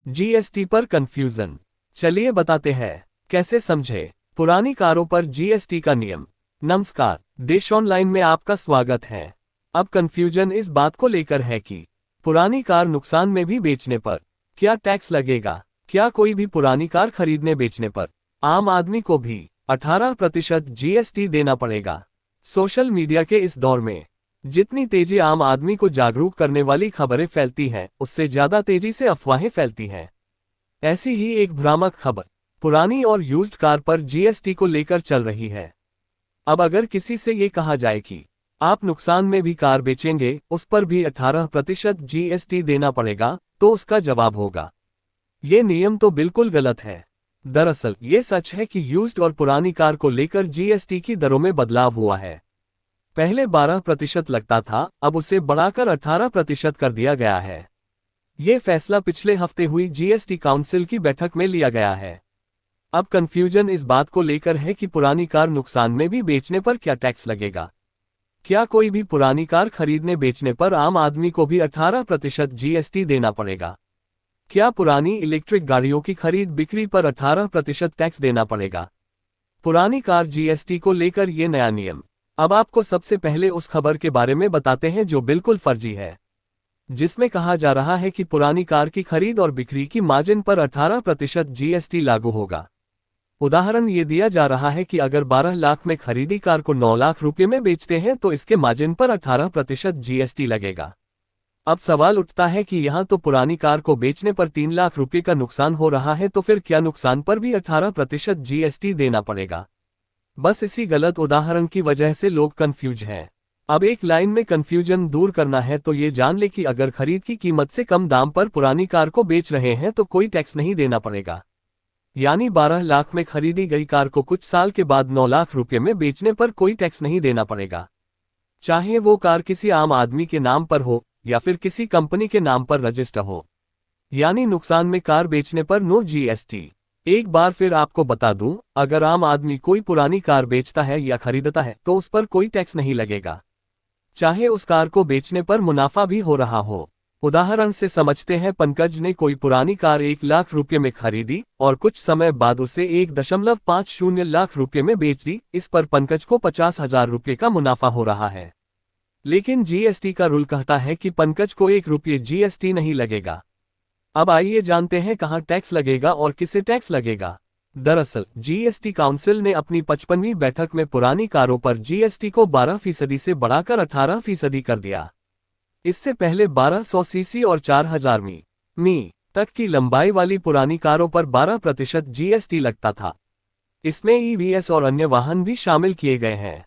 GST पर confusion. चलिए बताते हैं कैसे समझे पुरानी कारों पर जीएसटी का नियम। नमस्कार, देश ऑनलाइन में आपका स्वागत है। अब कंफ्यूजन इस बात को लेकर है कि पुरानी कार नुकसान में भी बेचने पर क्या टैक्स लगेगा। क्या कोई भी पुरानी कार खरीदने बेचने पर आम आदमी को भी 18% जीएसटी देना पड़ेगा। सोशल मीडिया के इस दौर में जितनी तेजी आम आदमी को जागरूक करने वाली खबरें फैलती हैं, उससे ज्यादा तेजी से अफवाहें फैलती हैं। ऐसी ही एक भ्रामक खबर पुरानी और यूज्ड कार पर जीएसटी को लेकर चल रही है। अब अगर किसी से ये कहा जाए कि आप नुकसान में भी कार बेचेंगे, उस पर भी 18% जीएसटी देना पड़ेगा, तो उसका जवाब होगा, ये नियम तो बिल्कुल गलत है। दरअसल ये सच है कि यूज्ड और पुरानी कार को लेकर जीएसटी की दरों में बदलाव हुआ है। पहले 12% लगता था, अब उसे बढ़ाकर 18% कर दिया गया है। ये फैसला पिछले हफ्ते हुई जीएसटी काउंसिल की बैठक में लिया गया है। अब कंफ्यूजन इस बात को लेकर है कि पुरानी कार नुकसान में भी बेचने पर क्या टैक्स लगेगा। क्या कोई भी पुरानी कार खरीदने बेचने पर आम आदमी को भी 18% जीएसटी देना पड़ेगा। क्या पुरानी इलेक्ट्रिक गाड़ियों की खरीद बिक्री पर 18% टैक्स देना पड़ेगा। पुरानी कार जीएसटी को लेकर ये नया नियम। अब आपको सबसे पहले उस खबर के बारे में बताते हैं जो बिल्कुल फर्जी है, जिसमें कहा जा रहा है कि पुरानी कार की खरीद और बिक्री की मार्जिन पर 18% जीएसटी लागू होगा। उदाहरण ये दिया जा रहा है कि अगर 12 लाख में खरीदी कार को 9 लाख रुपये में बेचते हैं तो इसके मार्जिन पर 18% जीएसटी लगेगा। अब सवाल उठता है कि यहाँ तो पुरानी कार को बेचने पर 3 लाख रुपये का नुकसान हो रहा है, तो फिर क्या नुकसान पर भी 18% जीएसटी देना पड़ेगा। बस इसी गलत उदाहरण की वजह से लोग कंफ्यूज हैं। अब एक लाइन में कंफ्यूजन दूर करना है तो ये जान ले कि अगर खरीद की कीमत से कम दाम पर पुरानी कार को बेच रहे हैं तो कोई टैक्स नहीं देना पड़ेगा। यानी 12 लाख में खरीदी गई कार को कुछ साल के बाद 9 लाख रुपये में बेचने पर कोई टैक्स नहीं देना पड़ेगा, चाहे वो कार किसी आम आदमी के नाम पर हो या फिर किसी कंपनी के नाम पर रजिस्टर हो। यानी नुकसान में कार बेचने पर नो जीएसटी। एक बार फिर आपको बता दूं, अगर आम आदमी कोई पुरानी कार बेचता है या खरीदता है तो उस पर कोई टैक्स नहीं लगेगा, चाहे उस कार को बेचने पर मुनाफा भी हो रहा हो। उदाहरण से समझते हैं, पंकज ने कोई पुरानी कार 1 लाख रुपये में खरीदी और कुछ समय बाद उसे 1.50 लाख रुपये में बेच दी। इस पर पंकज को 50,000 रुपये का मुनाफा हो रहा है। लेकिन जीएसटी का रूल कहता है कि पंकज को 1 रुपये जीएसटी नहीं लगेगा। अब आइए जानते हैं कहां टैक्स लगेगा और किसे टैक्स लगेगा। दरअसल जीएसटी काउंसिल ने अपनी 55वीं बैठक में पुरानी कारों पर जीएसटी को 12% से बढ़ाकर 18% कर दिया। इससे पहले 1200 सीसी और 4000 मी तक की लंबाई वाली पुरानी कारों पर 12% जीएसटी लगता था। इसमें ईवीएस और अन्य वाहन भी शामिल किए गए हैं।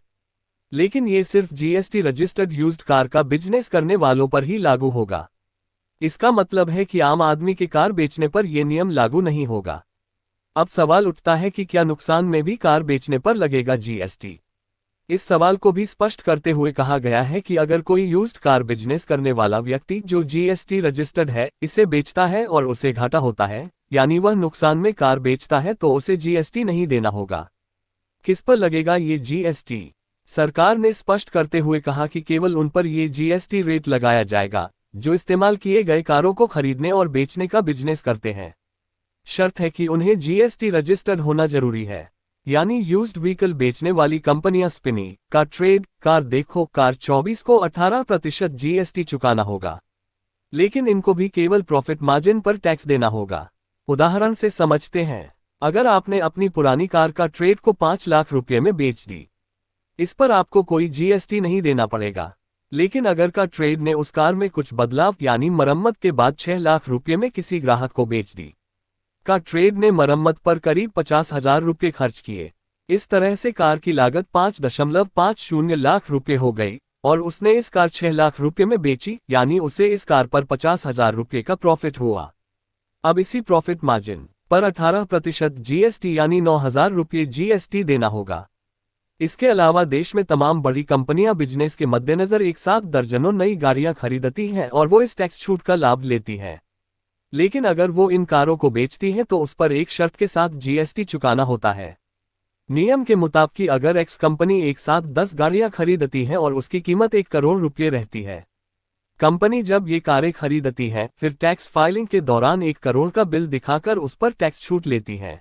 लेकिन ये सिर्फ जीएसटी रजिस्टर्ड यूज्ड कार का बिजनेस करने वालों पर ही लागू होगा। इसका मतलब है कि आम आदमी के कार बेचने पर यह नियम लागू नहीं होगा। अब सवाल उठता है कि क्या नुकसान में भी कार बेचने पर लगेगा जीएसटी। इस सवाल को भी स्पष्ट करते हुए कहा गया है कि अगर कोई यूज्ड कार बिजनेस करने वाला व्यक्ति जो जीएसटी रजिस्टर्ड है इसे बेचता है और उसे घाटा होता है, यानी वह नुकसान में कार बेचता है, तो उसे जीएसटी नहीं देना होगा। किस पर लगेगा ये जीएसटी? सरकार ने स्पष्ट करते हुए कहा कि केवल उन पर ये जीएसटी रेट लगाया जाएगा जो इस्तेमाल किए गए कारों को खरीदने और बेचने का बिजनेस करते हैं। शर्त है कि उन्हें जीएसटी रजिस्टर्ड होना जरूरी है। यानी यूज्ड व्हीकल बेचने वाली कंपनियां स्पिनी, कार ट्रेड, कार देखो, कार 24 को 18% जीएसटी चुकाना होगा। लेकिन इनको भी केवल प्रॉफिट मार्जिन पर टैक्स देना होगा। उदाहरण से समझते हैं, अगर आपने अपनी पुरानी कार का ट्रेड को 5 लाख रुपये में बेच दी, इस पर आपको कोई जीएसटी नहीं देना पड़ेगा। लेकिन अगर का ट्रेड ने उस कार में कुछ बदलाव यानी मरम्मत के बाद 6 लाख रुपये में किसी ग्राहक को बेच दी, का ट्रेड ने मरम्मत पर करीब 50,000 रुपये खर्च किए। इस तरह से कार की लागत 5.50 लाख रुपये हो गई और उसने इस कार 6 लाख रुपये में बेची, यानी उसे इस कार पर 50,000 रुपये का प्रॉफिट हुआ। अब इसी प्रॉफिट मार्जिन पर 18% जीएसटी यानी 9,000 रुपये जीएसटी देना होगा। इसके अलावा देश में तमाम बड़ी कंपनियां बिजनेस के मद्देनजर एक साथ दर्जनों नई गाड़ियां खरीदती हैं और वो इस टैक्स छूट का लाभ लेती हैं। लेकिन अगर वो इन कारों को बेचती हैं तो उस पर एक शर्त के साथ जीएसटी चुकाना होता है। नियम के मुताबिक अगर एक्स कंपनी एक साथ 10 गाड़ियां खरीदती है और उसकी कीमत 1 करोड़ रुपये रहती है, कंपनी जब ये कारें खरीदती है फिर टैक्स फाइलिंग के दौरान 1 करोड़ का बिल दिखाकर उस पर टैक्स छूट लेती है।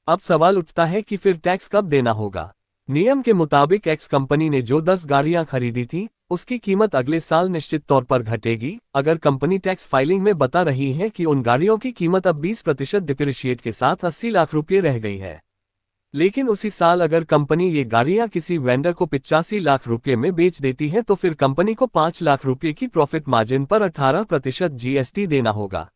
अब सवाल उठता है कि फिर टैक्स कब देना होगा। नियम के मुताबिक एक्स कंपनी ने जो 10 गाड़ियां खरीदी थी उसकी कीमत अगले साल निश्चित तौर पर घटेगी। अगर कंपनी टैक्स फाइलिंग में बता रही है कि उन गाड़ियों की कीमत अब 20% डिप्रिशिएट के साथ 80 लाख रुपये रह गई है, लेकिन उसी साल अगर कंपनी ये गाड़ियां किसी वेंडर को 85 लाख रुपये में बेच देती है तो फिर कंपनी को 5 लाख रुपये की प्रॉफिट मार्जिन पर 18% जीएसटी देना होगा।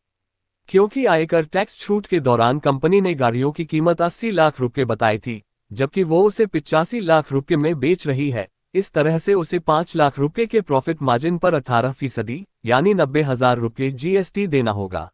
क्योंकि आयकर टैक्स छूट के दौरान कंपनी ने गाड़ियों की कीमत 80 लाख रुपये बताई थी, जबकि वो उसे 85 लाख रुपये में बेच रही है, इस तरह से उसे 5 लाख रुपये के प्रॉफिट मार्जिन पर 18% यानी 90,000 रुपये जीएसटी देना होगा।